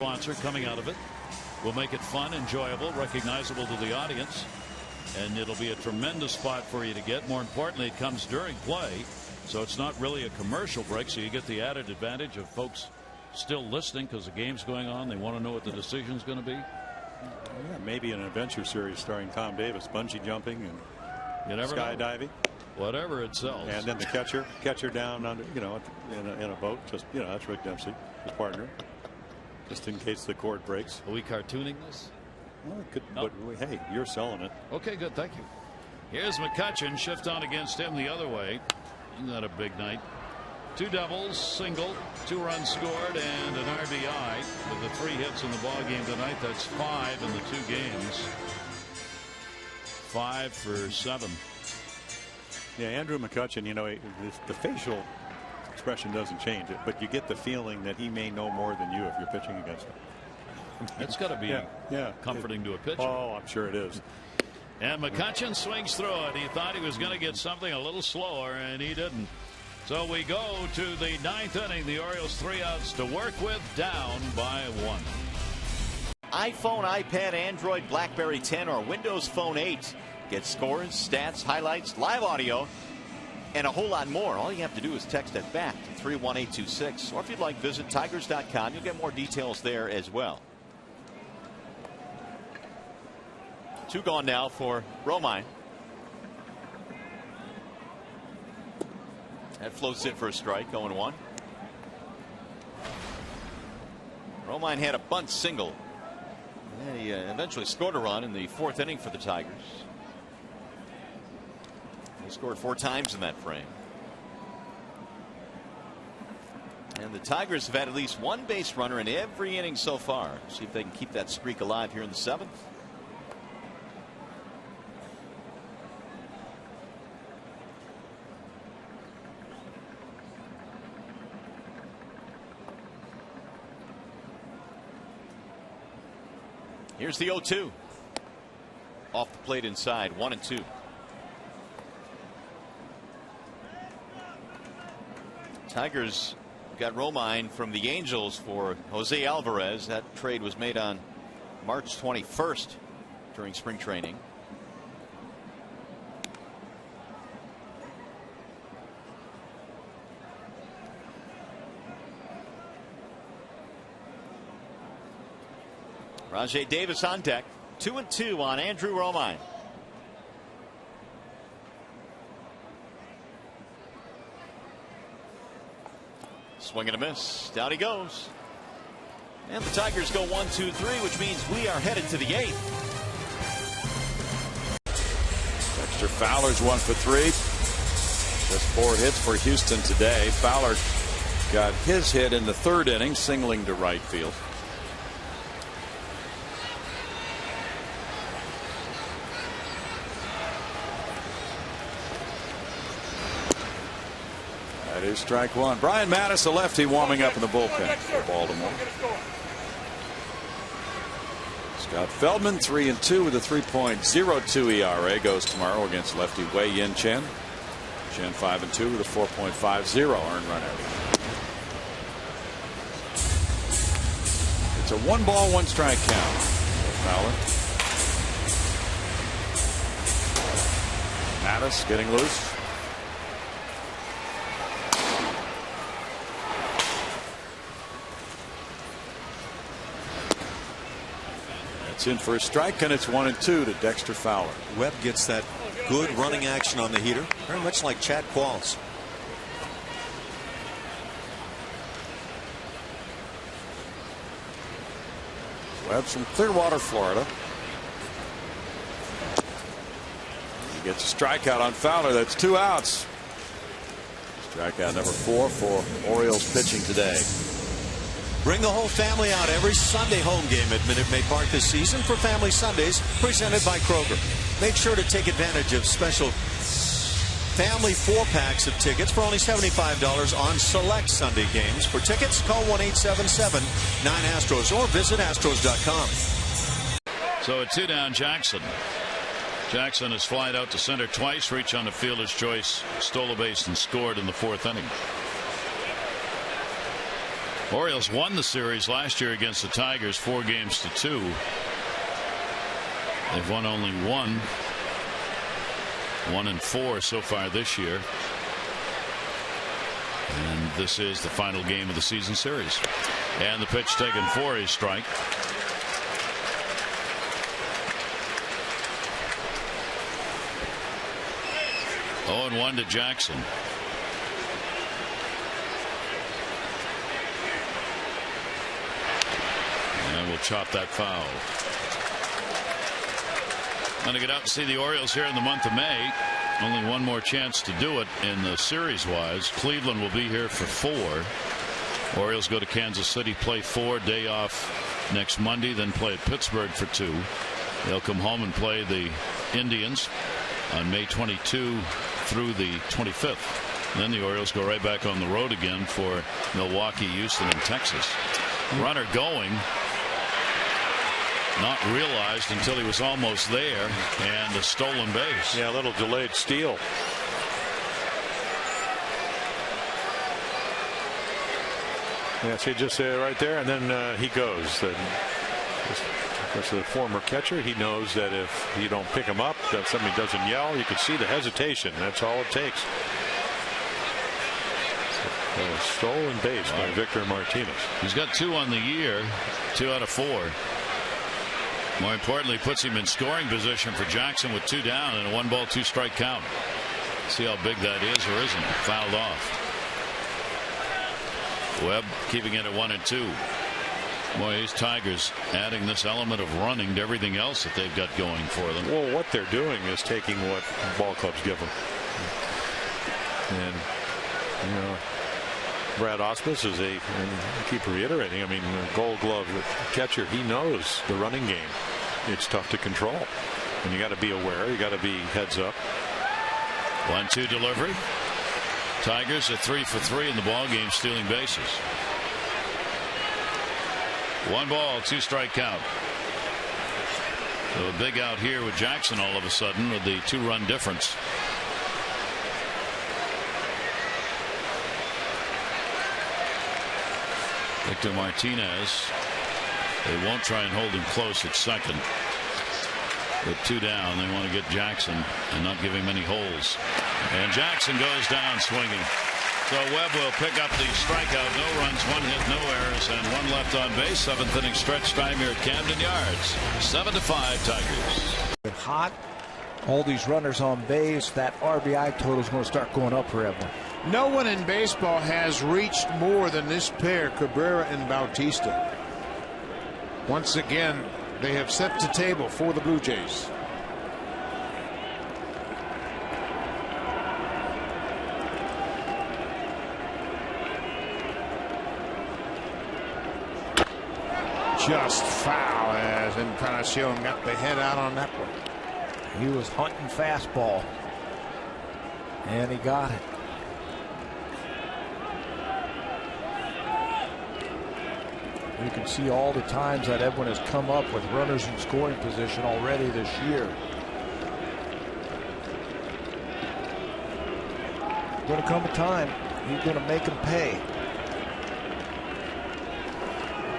sponsor coming out of it will make it fun, enjoyable, recognizable to the audience, and it'll be a tremendous spot for you to get. More importantly, it comes during play, so it's not really a commercial break, so you get the added advantage of folks still listening because the game's going on. They want to know what the decision's going to be. Yeah, maybe an adventure series starring Tom Davis, bungee jumping and skydiving, whatever it sells. And then the catcher down under, in a boat. Just that's Rick Dempsey, his partner, just in case the cord breaks. Are we cartooning this? Well, it could, nope. But hey, you're selling it. Okay, good, thank you. Here's McCutchen, shift on against him the other way. Isn't that a big night? 2 doubles, single, 2 runs scored, and an RBI with the 3 hits in the ball game tonight. That's 5 in the 2 games. 5 for 7. Yeah, Andrew McCutchen, the facial expression doesn't change it, but you get the feeling that he may know more than you if you're pitching against him. That's got to be comforting to a pitcher. Oh, I'm sure it is. And McCutchen swings through it. He thought he was going to get something a little slower, and he didn't. So we go to the 9th inning. The Orioles 3 outs to work with, down by 1. iPhone, iPad, Android, BlackBerry 10, or Windows Phone 8. Get scores, stats, highlights, live audio, and a whole lot more. All you have to do is text it back to 31826. Or if you'd like, visit Tigers.com. You'll get more details there as well. 2 gone now for Romine. That floats in for a strike, 0-1. Romine had a bunt single. And he eventually scored a run in the 4th inning for the Tigers. He scored 4 times in that frame. And the Tigers have had at least 1 base runner in every inning so far. See if they can keep that streak alive here in the 7th. Here's the 0-2. Off the plate inside, 1-2. Tigers got Romine from the Angels for Jose Alvarez. That trade was made on March 21st during spring training. Rajay Davis on deck. 2-2 on Andrew Romine. Swing and a miss. Down he goes. And the Tigers go 1-2-3, which means we are headed to the 8th. Dexter Fowler's 1 for 3. Just 4 hits for Houston today. Fowler got his hit in the 3rd inning, singling to right field. That is strike 1. Brian Mattis, a lefty, warming up in the bullpen for Baltimore. Scott Feldman, 3-2 with a 3.02 ERA, goes tomorrow against lefty Wei Yin Chen. Chen 5-2 with a 4.50 earned run average. It's a 1-ball, 1-strike count. Fowler. Mattis getting loose. It's in for a strike, and it's 1-2 to Dexter Fowler. Webb gets that good running action on the heater, very much like Chad Qualls. Webb's from Clearwater, Florida. He gets a strikeout on Fowler. That's 2 outs. Strikeout number 4 for Orioles pitching today. Bring the whole family out every Sunday home game at Minute Maid Park this season for Family Sundays, presented by Kroger. Make sure to take advantage of special family 4-packs of tickets for only $75 on select Sunday games. For tickets, call 1-877-9-ASTROS or visit Astros.com. So a 2-down Jackson. Jackson has flied out to center twice, reached on the fielder's choice, stole a base and scored in the 4th inning. Orioles won the series last year against the Tigers 4-2. They've won only 1-4 so far this year. And this is the final game of the season series. And the pitch taken for a strike. Oh, 0-1 to Jackson. And we'll chop that foul. Going to get out and see the Orioles here in the month of May. Only one more chance to do it in the series-wise. Cleveland will be here for 4. Orioles go to Kansas City, play 4, day off next Monday, then play at Pittsburgh for 2. They'll come home and play the Indians on May 22 through the 25th. And then the Orioles go right back on the road again for Milwaukee, Houston, and Texas. Runner going. Not realized until he was almost there, and a stolen base. Yeah, a little delayed steal. Yeah, see, just right there, and then he goes. Of course, the former catcher, he knows that if you don't pick him up, that somebody doesn't yell. You can see the hesitation. That's all it takes. A stolen base by Victor Martinez. He's got 2 on the year, 2 out of 4. More importantly, puts him in scoring position for Jackson with 2 down and a 1-ball, 2-strike count. See how big that is or isn't. Fouled off. Webb keeping it at 1-2. Boy, these Tigers adding this element of running to everything else that they've got going for them. Well, what they're doing is taking what ball clubs give them. And, you know, Brad Ausmus is I keep reiterating, I mean, the Gold Glove catcher, he knows the running game. It's tough to control. And you got to be aware. You got to be heads up. 1-2 delivery. Tigers are 3 for 3 in the ball game, stealing bases. 1-ball, 2-strike count. So a big out here with Jackson all of a sudden with the 2-run difference. Victor Martinez. They won't try and hold him close at second. With 2 down, they want to get Jackson and not give him any holes. And Jackson goes down swinging. So Webb will pick up the strikeout. No runs, 1 hit, no errors, and 1 left on base. 7th inning stretch time here at Camden Yards. 7-5 Tigers. Hot. All these runners on base. That RBI total is going to start going up for everyone. No one in baseball has reached more than this pair, Cabrera and Bautista. Once again, they have set the table for the Blue Jays. Just foul as Encarnacion got the head out on that one. He was hunting fastball, and he got it. You can see all the times that Edwin has come up with runners in scoring position already this year. There's going to come a time he's going to make them pay.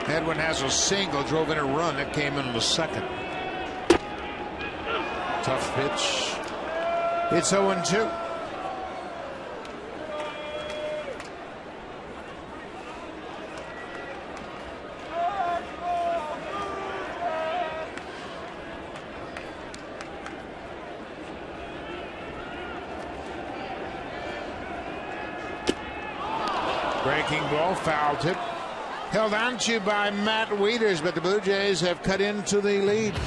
Edwin has a single, drove in a run that came in the second. Tough pitch. It's 0-2. Breaking ball, foul tip. Held on to by Matt Wieters, but the Blue Jays have cut into the lead.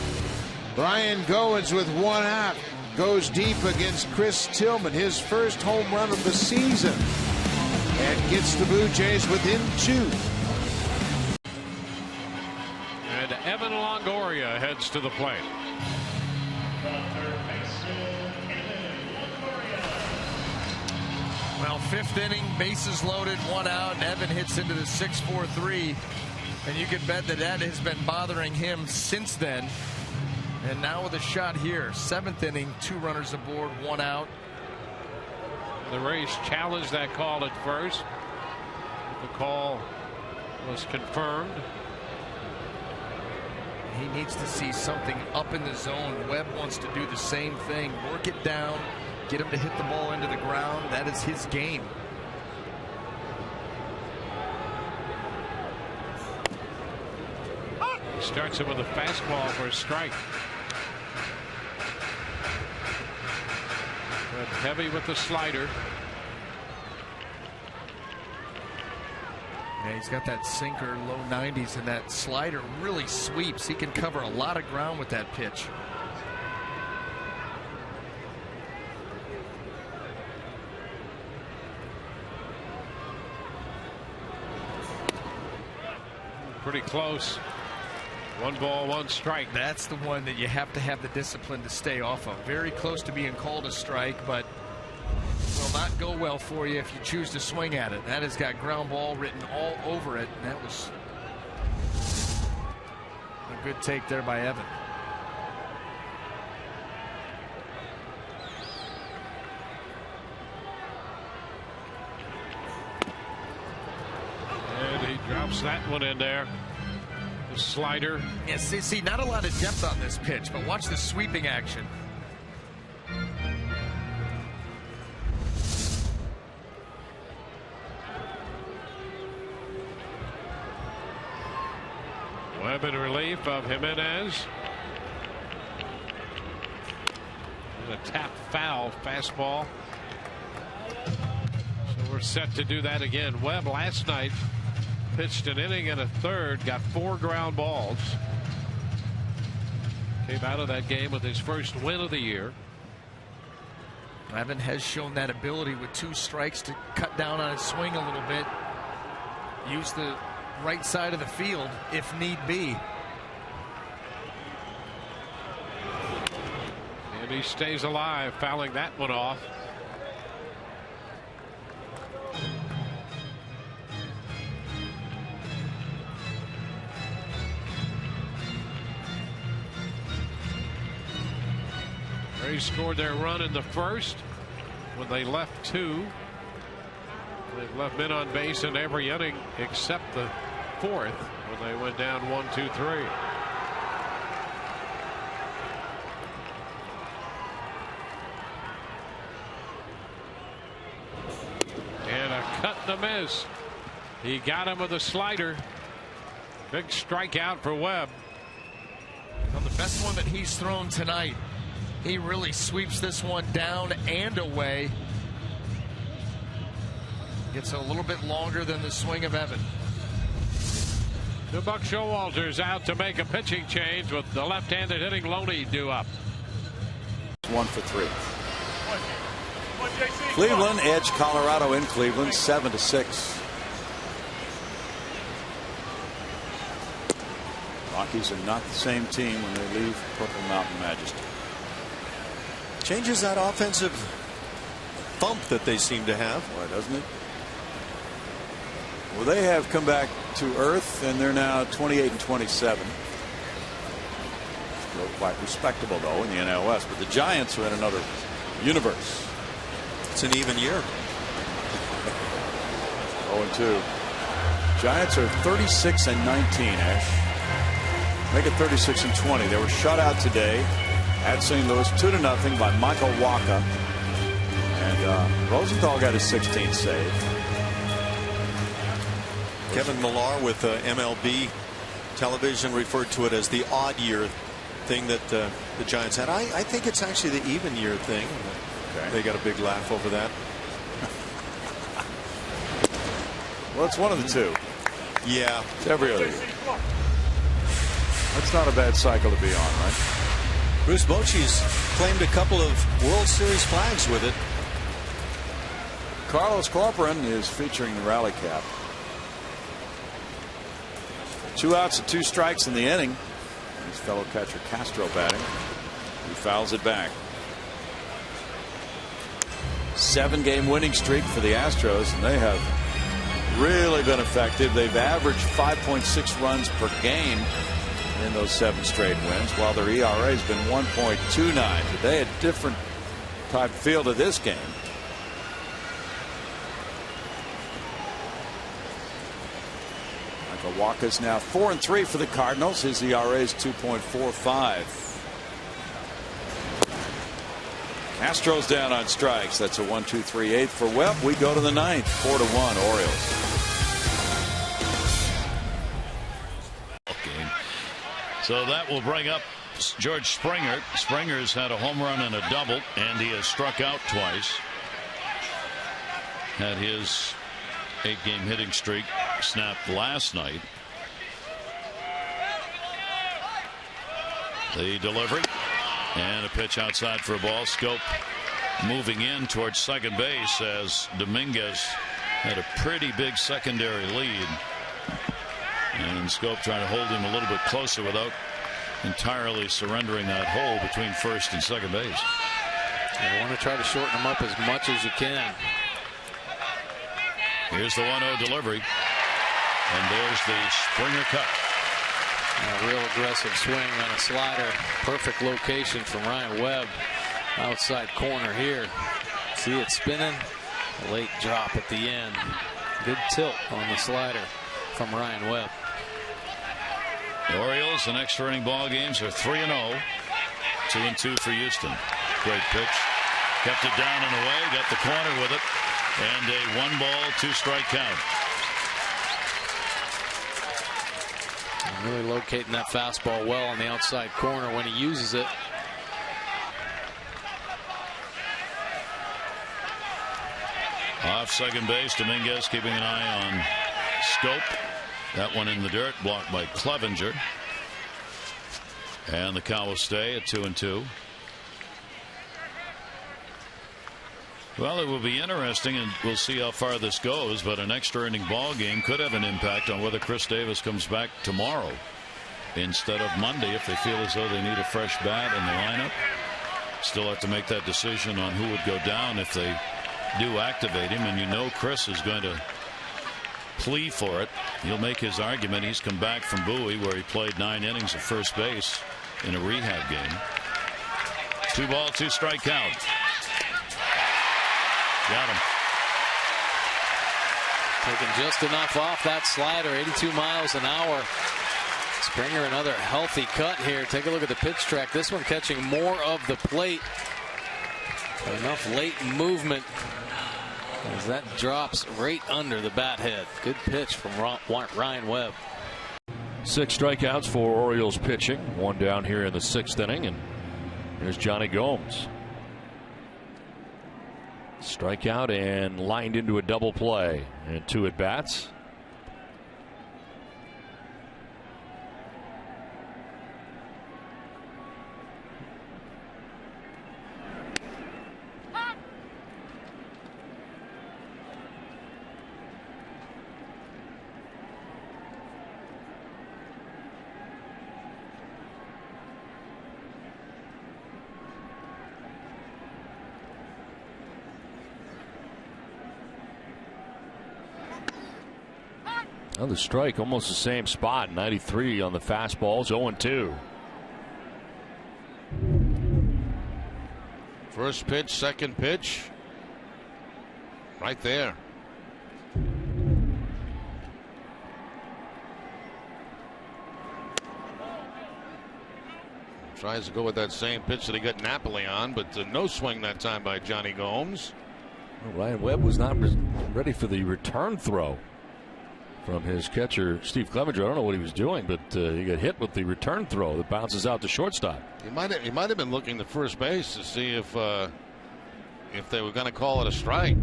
Brian Goins with 1 out goes deep against Chris Tillman, his first home run of the season, and gets the Blue Jays within 2. And Evan Longoria heads to the plate. Well, 5th inning, bases loaded, 1 out, and Evan hits into the 6-4-3, and you can bet that has been bothering him since then. And now with a shot here, 7th inning, 2 runners aboard, 1 out. The Rays challenged that call at first. The call was confirmed. He needs to see something up in the zone. Webb wants to do the same thing. Work it down. Get him to hit the ball into the ground. That is his game. He starts him with a fastball for a strike. But heavy with the slider. Yeah, he's got that sinker, low 90s, and that slider really sweeps. He can cover a lot of ground with that pitch. Pretty close. 1 ball, 1 strike. That's the one that you have to have the discipline to stay off of. Very close to being called a strike, but will not go well for you if you choose to swing at it. That has got ground ball written all over it, and that was a good take there by Evan. And he drops that one in there. The slider. Yeah, see, not a lot of depth on this pitch, but watch the sweeping action. Webb in relief of Jimenez. A tap foul fastball. So we're set to do that again. Webb last night pitched an inning and a third, got 4 ground balls. Came out of that game with his first win of the year. Evan has shown that ability with 2 strikes to cut down on his swing a little bit. Use the right side of the field if need be. And he stays alive, fouling that one off. They scored their run in the first when they left 2. They've left men on base in every inning except the 4th when they went down 1, 2, 3. And a cut and a miss. He got him with a slider. Big strikeout for Webb. Well, the best one that he's thrown tonight. He really sweeps this one down and away. Gets a little bit longer than the swing of Evan. Buck Showalter's out to make a pitching change with the left-handed hitting Loney due up. 1 for 3. Cleveland edge Colorado in Cleveland 7-6. Rockies are not the same team when they leave Purple Mountain Majesty. Changes that offensive thump that they seem to have. Why doesn't it? Well, they have come back to earth, and they're now 28-27. Still quite respectable, though, in the NL West. But the Giants are in another universe. It's an even year. 0-2. Giants are 36-19, Ash. Make it 36-20. They were shut out today at St. Louis 2-0 by Michael Wacha. And Rosenthal got his 16th save. Kevin Millar with MLB television referred to it as the odd year thing that the Giants had. I think it's actually the even year thing. Okay. They got a big laugh over that. Well, it's one of the two. Yeah. It's every other year. That's not a bad cycle to be on, right? Bruce Bochy's claimed a couple of World Series flags with it. Carlos Corcoran is featuring the rally cap. 2 outs and 2 strikes in the inning. His fellow catcher Castro batting. He fouls it back. 7-game winning streak for the Astros, and they have really been effective. They've averaged 5.6 runs per game in those 7 straight wins, while their ERA has been 1.29. Today, a different type feel to this game. Kawaka's now 4-3 for the Cardinals. His ERA is 2.45. Astros down on strikes. That's a 1-2-3-8 for Webb. We go to the ninth. 4-1 Orioles. Okay. So that will bring up George Springer. Springer's had a home run and a double, and he has struck out twice. Had his 8-game hitting streak snapped last night. The delivery and a pitch outside for a ball. Scope moving in towards second base as Dominguez had a pretty big secondary lead, and Scope trying to hold him a little bit closer without entirely surrendering that hole between first and second base. You want to try to shorten them up as much as you can. Here's the 1-0 delivery, and there's the Springer cut. A real aggressive swing on a slider. Perfect location from Ryan Webb. Outside corner here. See it spinning. A late drop at the end. Good tilt on the slider from Ryan Webb. The Orioles in extra inning ball games are 3-0. 2-2 for Houston. Great pitch. Kept it down and away. Got the corner with it. And a 1-ball, 2-strike count. Really locating that fastball well on the outside corner when he uses it. Off second base, Dominguez keeping an eye on Scope. That one in the dirt, blocked by Clevenger. And the count will stay at 2-2. Well, it will be interesting, and we'll see how far this goes, but an extra inning ball game could have an impact on whether Chris Davis comes back tomorrow instead of Monday if they feel as though they need a fresh bat in the lineup. Still have to make that decision on who would go down if they do activate him, and you know Chris is going to plea for it. He'll make his argument. He's come back from Bowie, where he played 9 innings at first base in a rehab game. 2-ball, 2-strike count. Got him. Taking just enough off that slider. 82 miles an hour. Springer another healthy cut here. Take a look at the pitch track. This one catching more of the plate. Enough late movement as that drops right under the bat head. Good pitch from Ryan Webb. 6 strikeouts for Orioles pitching. 1 down here in the 6th inning, and here's Johnny Gomes. Strikeout and lined into a double play, and 2 at bats. Another strike, almost the same spot. 93 on the fastballs. 0-2. First pitch, second pitch. Right there. Tries to go with that same pitch that he got Napoli on, but no swing that time by Johnny Gomes. Well, Ryan Webb was not ready for the return throw from his catcher, Steve Clevenger. I don't know what he was doing, but he got hit with the return throw that bounces out to shortstop. He might have been looking to first base to see if they were going to call it a strike.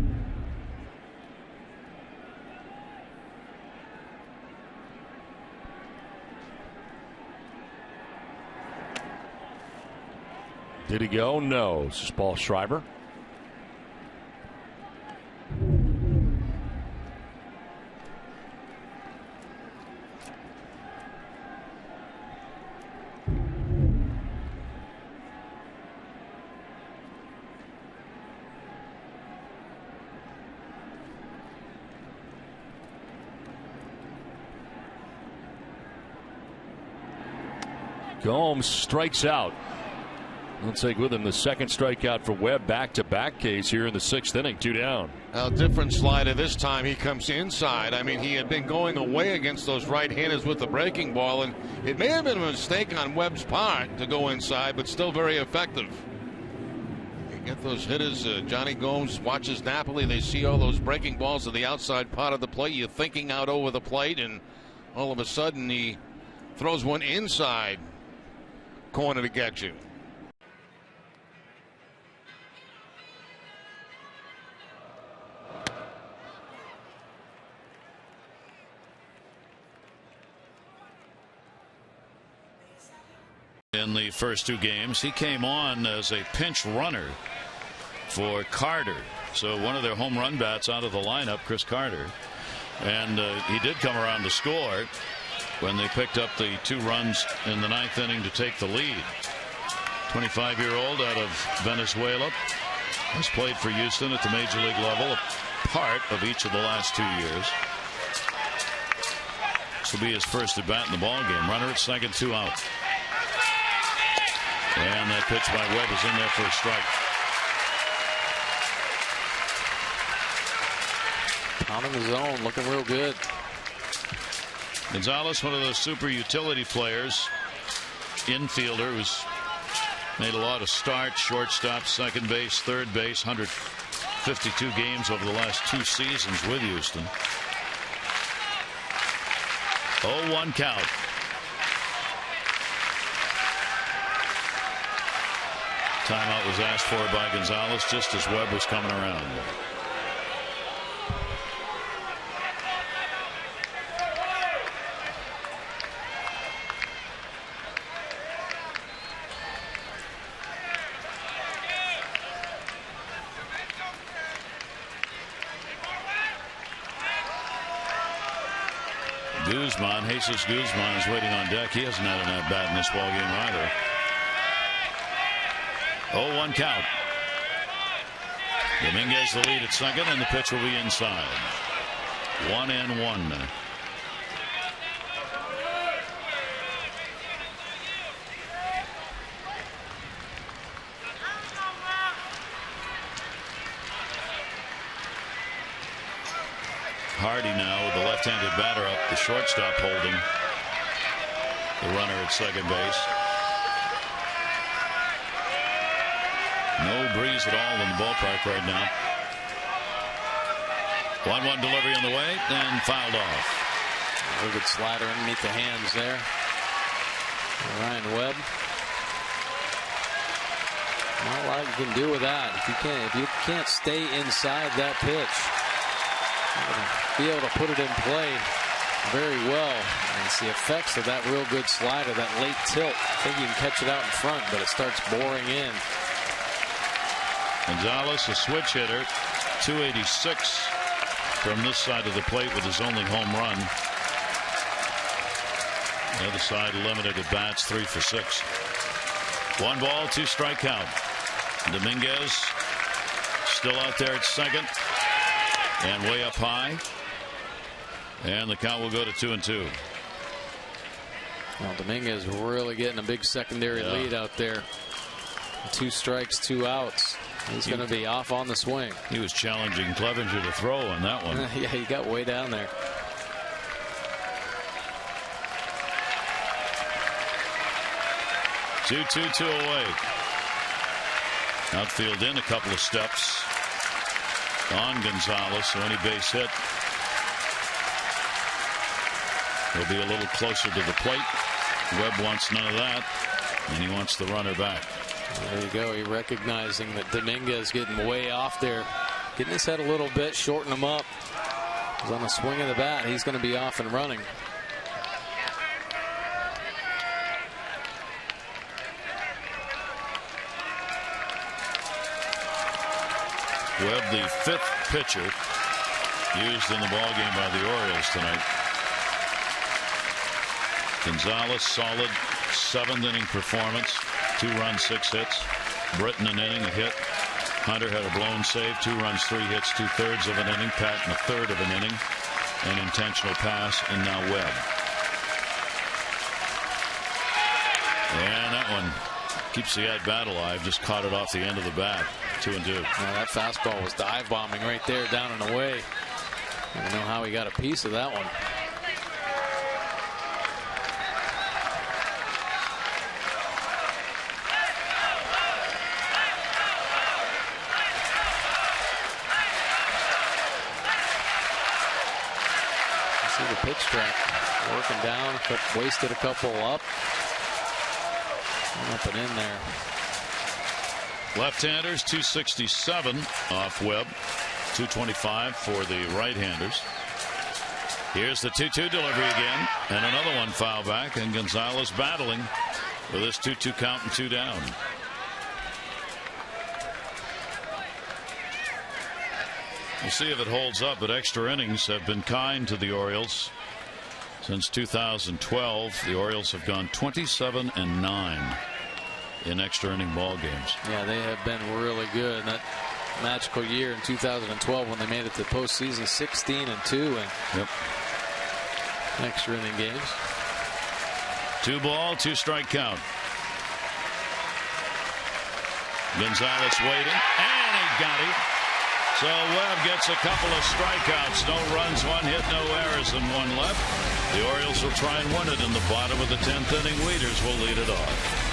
Did he go? No. This is Paul Schreiber. Gomes strikes out. He'll take with him the second strikeout for Webb. Back-to-back case here in the 6th inning. 2 down. A different slider this time. He comes inside. I mean, he had been going away against those right-handers with the breaking ball, and it may have been a mistake on Webb's part to go inside, but still very effective. You get those hitters. Johnny Gomes watches Napoli. They see all those breaking balls to the outside part of the plate. You're thinking out over the plate, and all of a sudden he throws one inside corner to get you. In the first two games, he came on as a pinch runner for Carter. So one of their home run bats out of the lineup, Chris Carter. And he did come around to score when they picked up the 2 runs in the 9th inning to take the lead. 25-year-old out of Venezuela, has played for Houston at the major league level, a part of each of the last 2 years. This will be his first at bat in the ball game. Runner at second, 2 out. And that pitch by Webb is in there for a strike. Pounding the zone, looking real good. Gonzalez, one of those super utility players, infielder who's made a lot of starts, shortstop, second base, third base, 152 games over the last 2 seasons with Houston. 0-1 count. Timeout was asked for by Gonzalez just as Webb was coming around. Jesus Guzman is waiting on deck. He hasn't had an at-bat in this ball game either. 0-1 count. Dominguez the lead at second, and the pitch will be inside. 1-1. Hardy now with the left-handed batter up, the shortstop holding the runner at second base. No breeze at all in the ballpark right now. 1-1 delivery on the way, and fouled off. A good slider underneath the hands there. Ryan Webb. Not a lot you can do with that. If you can't stay inside that pitch, be able to put it in play very well. And it's the effects of that real good slider, that late tilt. I think you can catch it out in front, but it starts boring in. Gonzalez, a switch hitter, 286 from this side of the plate with his only home run. The other side limited at bats, 3 for 6. 1 ball, 2 strike count. Dominguez still out there at second and way up high. And the count will go to 2-2. Well, Dominguez really getting a big secondary lead out there. 2 strikes, 2 outs. He's going to be off on the swing. He was challenging Clevenger to throw on that one. Yeah, he got way down there. Two away. Outfield in a couple of steps on Gonzalez, so any base hit will be a little closer to the plate. Webb wants none of that, and he wants the runner back. There you go. He recognizing that Dominguez getting way off there, getting his head a little bit, shorten him up. He's on the swing of the bat. He's going to be off and running. Webb, the 5th pitcher used in the ballgame by the Orioles tonight. Gonzalez, solid 7th inning performance. 2 runs, 6 hits. Britton an inning, a hit. Hunter had a blown save, 2 runs, 3 hits, 2/3 of an inning. Patton a third of an inning. An intentional pass, and now Webb. And that one keeps the at bat alive. Just caught it off the end of the bat. 2-2. Now that fastball was dive bombing right there, down and away. I don't know how he got a piece of that one. See the pitch track working down, wasted a couple up and in there. Left-handers 267 off Webb, 225 for the right-handers. Here's the 2-2 delivery again, and another one foul back, and Gonzalez battling with this 2-2 count and 2 down. We'll see if it holds up, but extra innings have been kind to the Orioles. Since 2012, the Orioles have gone 27-9 in extra inning ball games. Yeah, they have been really good. That magical year in 2012 when they made it to postseason, 16-2 and extra inning games. 2 ball, 2 strike count. Gonzalez waiting, and he got it. So Webb gets a couple of strikeouts. No runs, 1 hit, no errors, and 1 left. The Orioles will try and win it in the bottom of the 10th inning. Wieters will lead it off.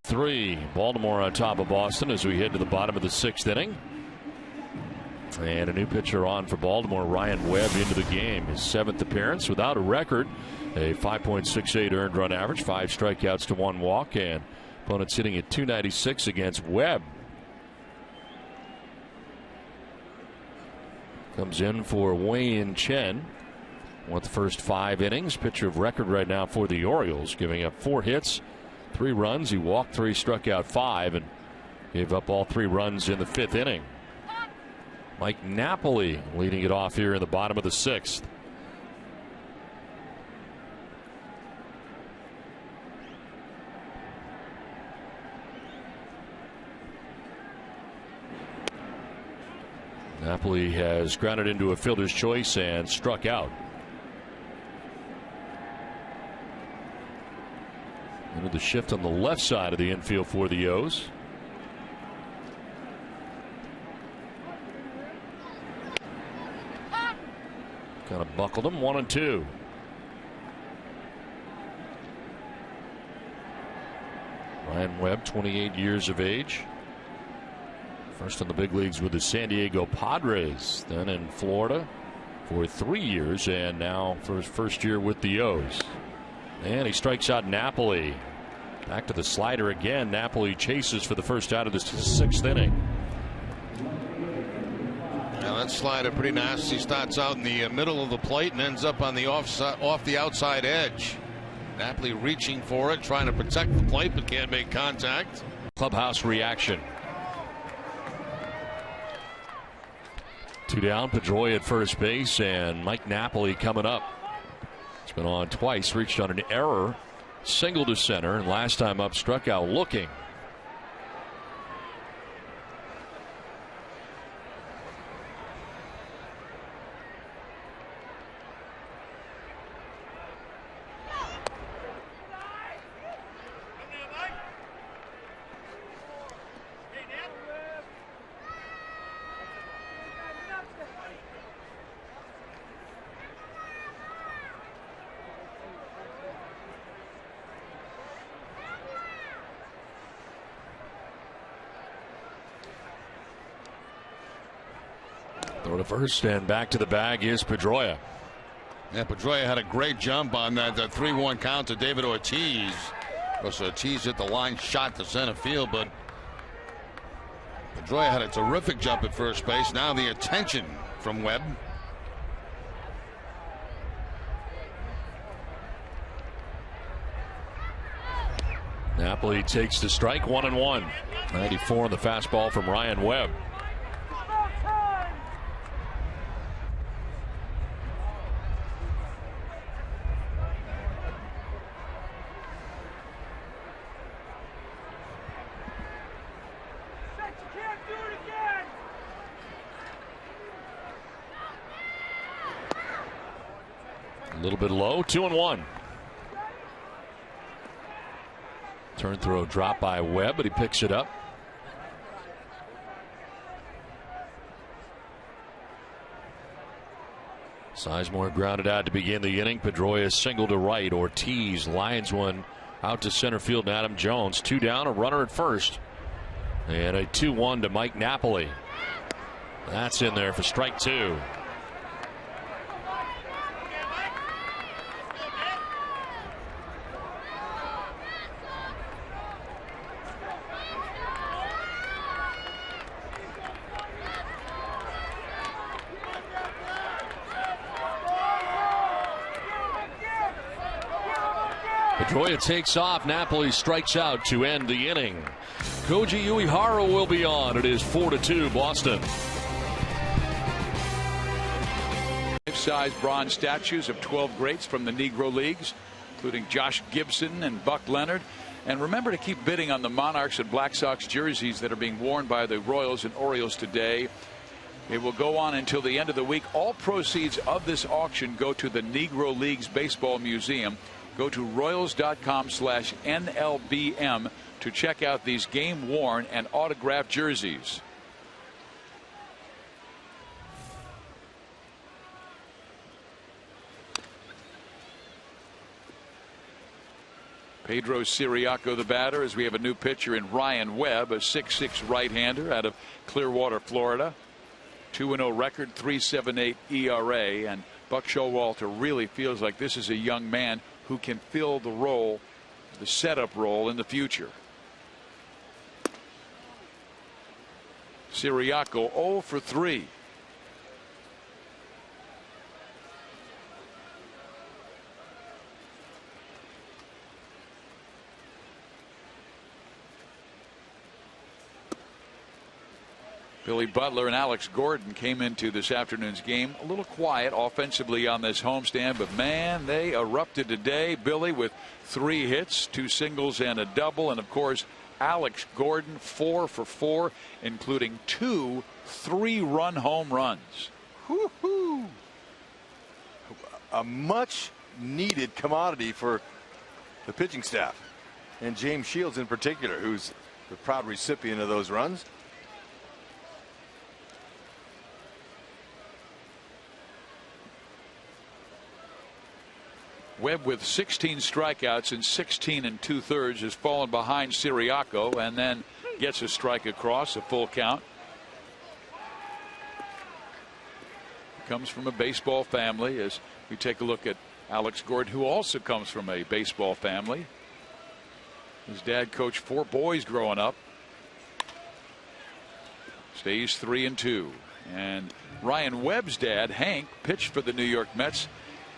3. Baltimore on top of Boston as we head to the bottom of the 6th inning. And a new pitcher on for Baltimore, Ryan Webb, into the game. His 7th appearance without a record. A 5.68 earned run average, 5 strikeouts to 1 walk, and opponents hitting at .296 against Webb. Comes in for Wei-Yin Chen. Won the first 5 innings. Pitcher of record right now for the Orioles, giving up 4 hits, 3 runs. He walked 3, struck out 5, and gave up all 3 runs in the 5th inning. Mike Napoli leading it off here in the bottom of the 6th. Napoli has grounded into a fielder's choice and struck out. Into the shift on the left side of the infield for the O's. Kind of buckled him. 1-2. Ryan Webb, 28 years of age. First in the big leagues with the San Diego Padres, then in Florida for 3 years, and now for his first year with the O's. And he strikes out Napoli. Back to the slider again. Napoli chases for the first out of the 6th inning. Now that slider pretty nasty. Starts out in the middle of the plate and ends up on the off the outside edge. Napoli reaching for it, trying to protect the plate, but can't make contact. Clubhouse reaction. 2 down. Pedroia at first base, and Mike Napoli coming up. He's been on twice, reached on an error, single to center, and last time up struck out looking. Throw to first, and back to the bag is Pedroia. Yeah, Pedroia had a great jump on that 3-1 count to David Ortiz. Of course, Ortiz hit the line shot to center field, but Pedroia had a terrific jump at first base. Now the attention from Webb. Napoli takes the strike, 1-1. 94 on the fastball from Ryan Webb. A little bit low, 2-1. Turn throw drop by Webb, but he picks it up. Sizemore grounded out to begin the inning. Pedroia single to right. Ortiz lines one out to center field, and Adam Jones. 2 down, a runner at first. And a 2-1 to Mike Napoli. That's in there for strike 2. Pedroia takes off. Napoli strikes out to end the inning. Koji Uehara will be on. It is 4-2 Boston. Life-size bronze statues of 12 greats from the Negro Leagues, including Josh Gibson and Buck Leonard. And remember to keep bidding on the Monarchs and Black Sox jerseys that are being worn by the Royals and Orioles today. It will go on until the end of the week. All proceeds of this auction go to the Negro Leagues Baseball Museum. Go to Royals.com/NLBM to check out these game-worn and autographed jerseys. Pedro Siriaco, the batter, as we have a new pitcher in Ryan Webb, a 6'6" right-hander out of Clearwater, Florida. 2-0 record, 3.78 ERA, and Buck Showalter really feels like this is a young man who can fill the role, the setup role in the future. Siriaco 0 for 3. Billy Butler and Alex Gordon came into this afternoon's game a little quiet offensively on this homestand, but man, they erupted today. Billy with 3 hits, 2 singles and a double, and of course Alex Gordon 4 for 4, including 2 3-run home runs. Woo-hoo. A much needed commodity for the pitching staff, and James Shields in particular, who's the proud recipient of those runs. Webb with 16 strikeouts and 16 2/3 has fallen behind Siriaco and then gets a strike across, a full count. Comes from a baseball family, as we take a look at Alex Gordon, who also comes from a baseball family. His dad coached 4 boys growing up. Stays 3-2. And Ryan Webb's dad, Hank, pitched for the New York Mets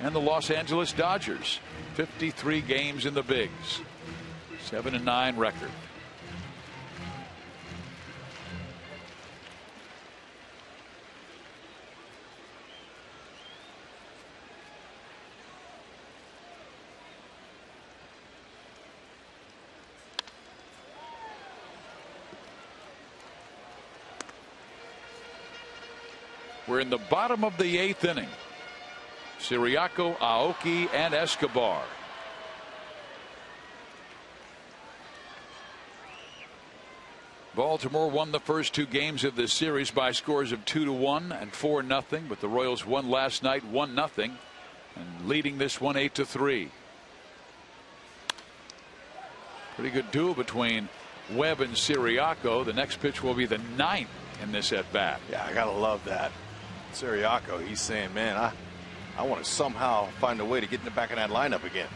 and the Los Angeles Dodgers. 53 games in the bigs. 7-9 record. We're in the bottom of the 8th inning. Siriaco, Aoki, and Escobar. Baltimore won the first 2 games of this series by scores of 2-1 and 4-0, but the Royals won last night 1-0 and leading this one 8-3. Pretty good duel between Webb and Siriaco. The next pitch will be the 9th in this at bat. Yeah, I gotta love that. Siriaco, he's saying, man, I want to somehow find a way to get in the back of that lineup again.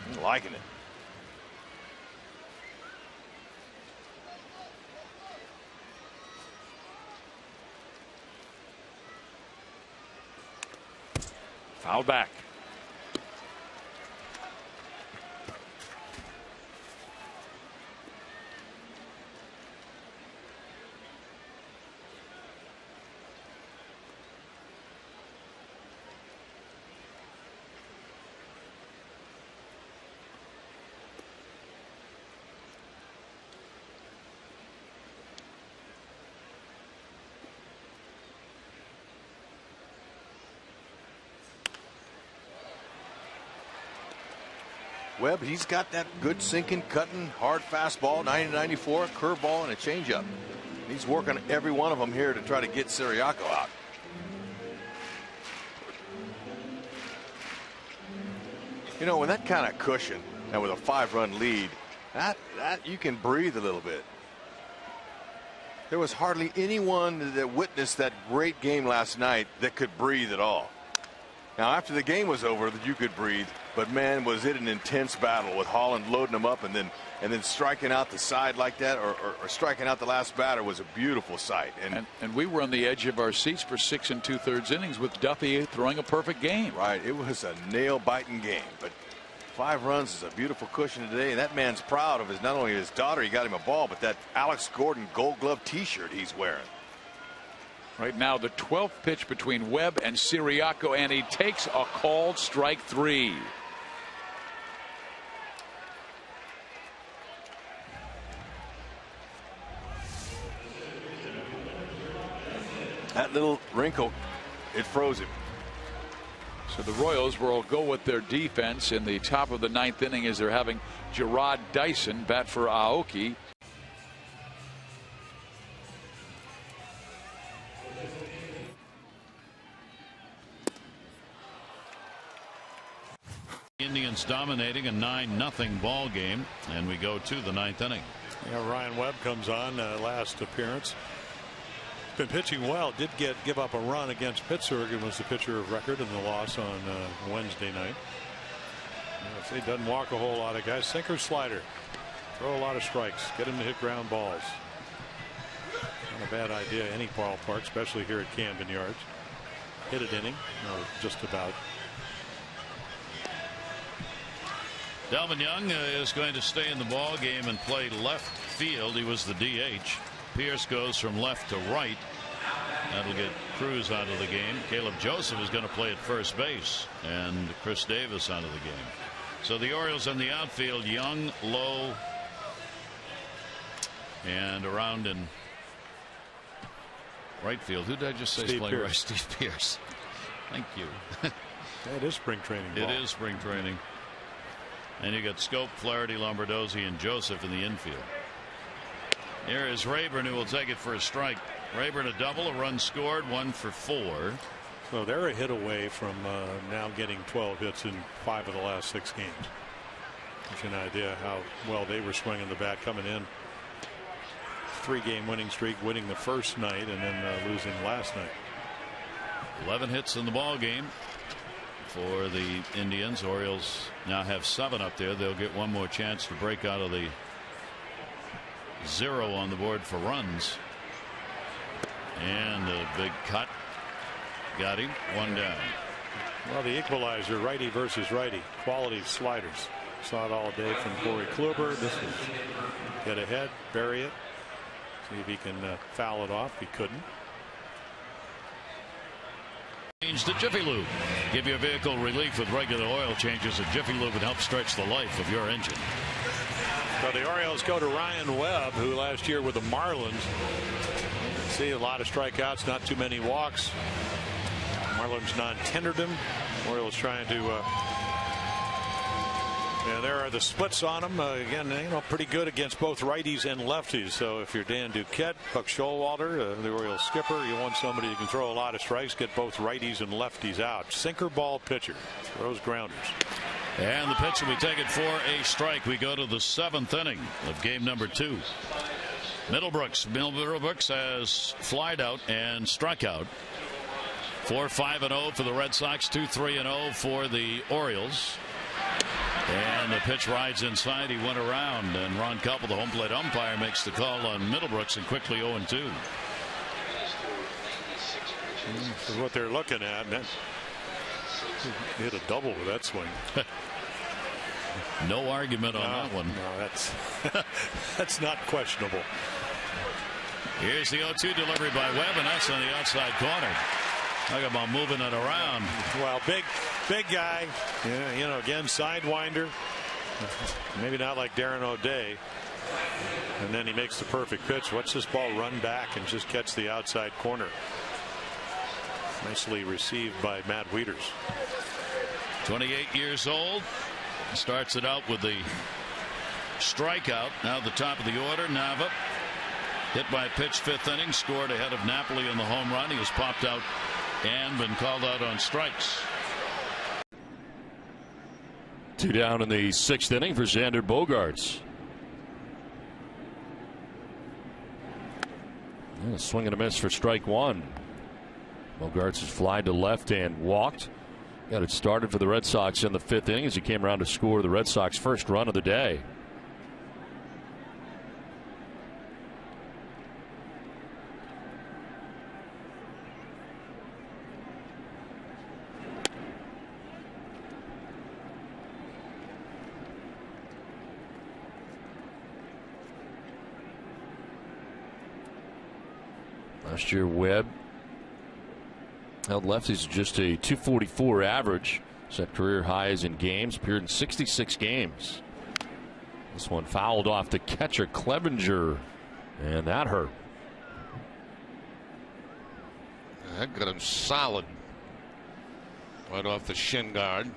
I'm liking it. Foul back. Webb, he's got that good sinking, cutting, hard fastball, 90-94, curveball, and a changeup. He's working every one of them here to try to get Siriaco out. You know, with that kind of cushion and with a 5-run lead, that you can breathe a little bit. There was hardly anyone that witnessed that great game last night that could breathe at all. Now, after the game was over, that you could breathe, but man, was it an intense battle with Holland loading them up and then striking out the side like that, or striking out the last batter was a beautiful sight. And we were on the edge of our seats for 6 2/3 innings with Duffy throwing a perfect game. Right, it was a nail-biting game, but 5 runs is a beautiful cushion today, and that man's proud of not only his daughter, he got him a ball, but that Alex Gordon Gold Glove T-shirt he's wearing. Right now, the 12th pitch between Webb and Siriaco, and he takes a called strike 3. That little wrinkle, it froze him. So the Royals will go with their defense in the top of the 9th inning as they're having Gerard Dyson bat for Aoki. Indians dominating a 9-0 ball game, and we go to the 9th inning. Yeah, Ryan Webb comes on last appearance. Been pitching well. Did give up a run against Pittsburgh and was the pitcher of record in the loss on Wednesday night. He doesn't walk a whole lot of guys. Sinker, slider, throw a lot of strikes, get him to hit ground balls. Not a bad idea any ballpark, especially here at Camden Yards. Hit an inning, or just about. Delvin Young is going to stay in the ball game and play left field. He was the DH. Pierce goes from left to right. That'll get Cruz out of the game. Caleb Joseph is going to play at first base, and Chris Davis out of the game. So the Orioles in the outfield: Young, Lowe, and around in right field. Who did I just say is playing right? Steve Pierce. Thank you. It is spring training ball. It is spring training. And you got Scope, Flaherty, Lombardozzi, and Joseph in the infield. Here is Rayburn, who will take it for a strike. Rayburn a double, a run scored, 1 for 4. So they're a hit away from now getting 12 hits in 5 of the last 6 games. Gives you an idea how well they were swinging the bat coming in. 3-game winning streak, winning the first night and then losing last night. 11 hits in the ball game for the Indians. Orioles now have 7 up there. They'll get one more chance to break out of the 0 on the board for runs. And a big cut. Got him. 1 down. Well, the equalizer, righty versus righty. Quality sliders. Saw it all day from Corey Kluber. This is get ahead, bury it, see if he can foul it off. He couldn't. Change to Jiffy Lube. Give your vehicle relief with regular oil changes at Jiffy Lube and help stretch the life of your engine. So the Orioles go to Ryan Webb, who last year with the Marlins. See a lot of strikeouts, not too many walks. Marlins non-tendered him. Orioles trying to. Yeah, there are the splits on him. Again, pretty good against both righties and lefties. So if you're Dan Duquette, Buck Showalter, the Orioles skipper, you want somebody who can throw a lot of strikes, get both righties and lefties out. Sinker ball pitcher, throws grounders. And the pitch will be taken for a strike. We go to the 7th inning of game number 2. Middlebrooks has flied out and struck out. 4-5-0 for the Red Sox, 2-3-0 for the Orioles. And the pitch rides inside. He went around, and Ron Koppel, the home plate umpire, makes the call on Middlebrooks, and quickly 0-2. This is what they're looking at. He hit a double with that swing. No argument on that one. No, that's not questionable. Here's the 0-2 delivery by Webb, and that's on the outside corner. Talk about moving it around. Well, big guy. Yeah, again, sidewinder. Maybe not like Darren O'Day. And then he makes the perfect pitch. Watch this ball run back and just catch the outside corner. Nicely received by Matt Wieters. 28 years old. Starts it out with the strikeout. Now the top of the order. Nava hit by a pitch, 5th inning, scored ahead of Napoli in the home run. He has popped out and been called out on strikes. 2 down in the 6th inning for Xander Bogaerts. Yeah, swing and a miss for strike 1. Bogaerts has flied to left and walked. Got it started for the Red Sox in the 5th inning as he came around to score the Red Sox first run of the day. Last year, Webb held lefties just a .244 average. Set career highs in games. Appeared in 66 games. This one fouled off the catcher Clevenger, and that hurt. That got him solid right off the shin guard.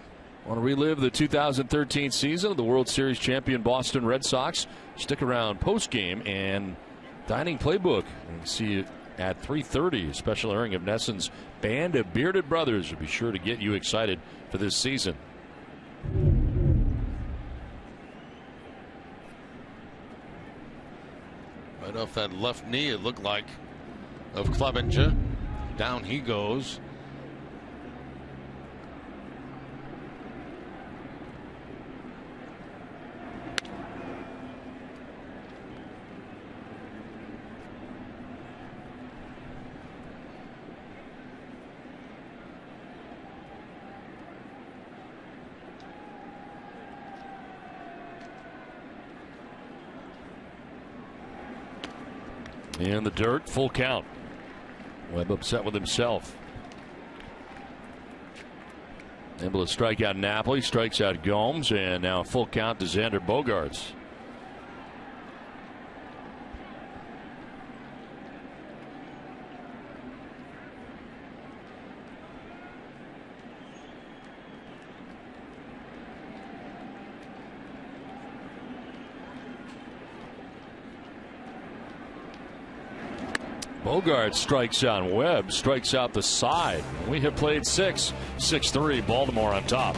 Want to relive the 2013 season of the World Series champion Boston Red Sox? Stick around post-game and Dining Playbook and see it at 3:30. A special airing of Nesson's Band of Bearded Brothers will be sure to get you excited for this season. Right off that left knee, it looked like, of Clevenger. Down he goes. In the dirt, full count. Webb upset with himself. Able to strike out Napoli, strikes out Gomes, and now a full count to Xander Bogaerts. Bogaerts strikes out Webb, strikes out the side. We have played 6-3, Baltimore on top.